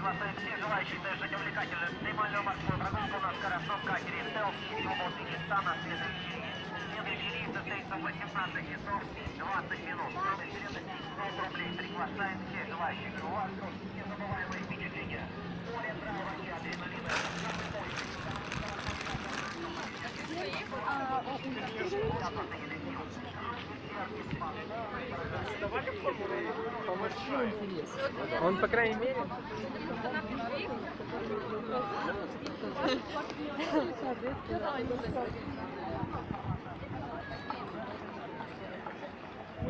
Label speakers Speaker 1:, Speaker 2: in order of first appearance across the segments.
Speaker 1: Приглашаем всех желающих совершить увлекательную экстремальную морскую прогулку на скоростном катере «Стелс» из Узбекистана на следующий рейс. Следующий рейс состоится в 18 часов 20 минут. Стоимость билета 10 рублей. Приглашаем всех желающих. У вас незабываемые впечатления. Море драйва и адреналина.
Speaker 2: Он, по крайней мере...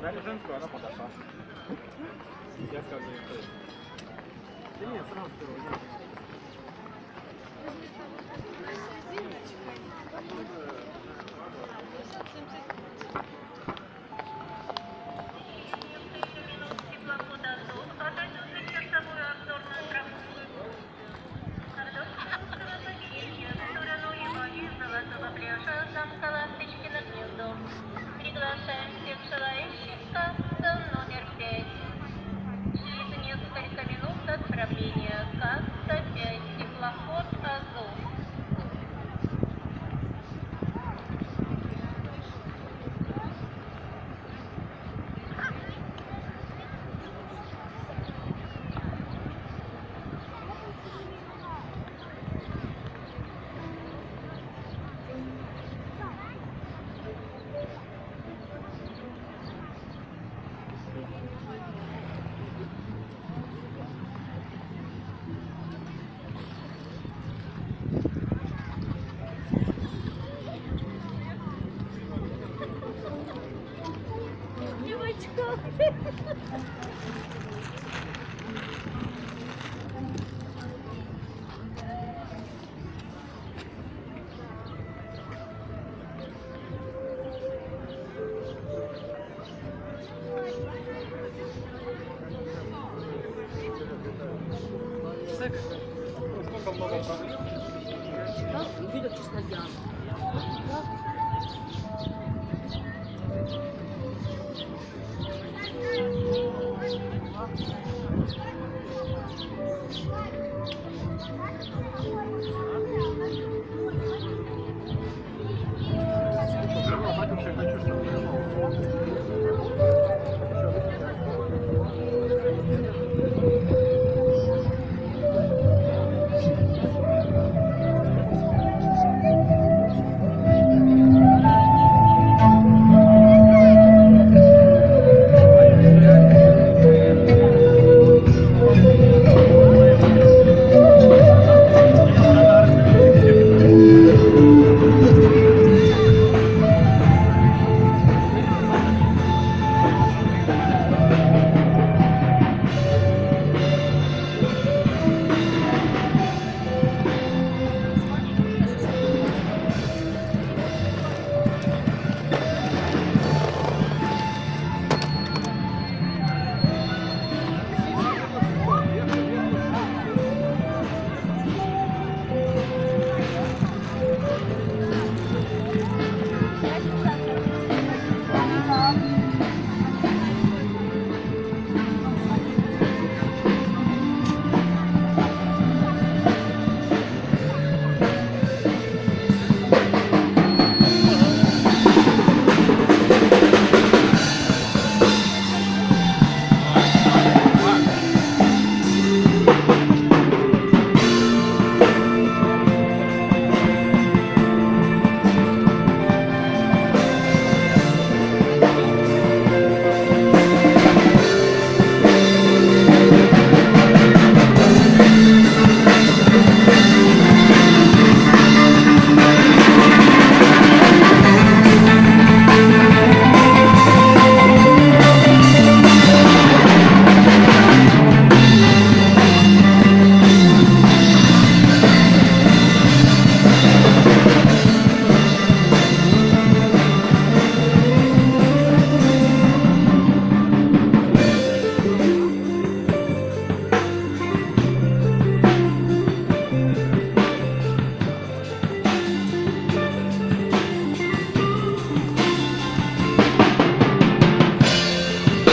Speaker 3: Дали женскую, она подошла. Я сказал, да нет, сразу второй.
Speaker 4: Приглашаем всех желающих в кассу номер 5. Через несколько минут отправления. Касса 5. Теплоход «Азов».
Speaker 3: Сколько много проблем?
Speaker 5: Видят, что стоят.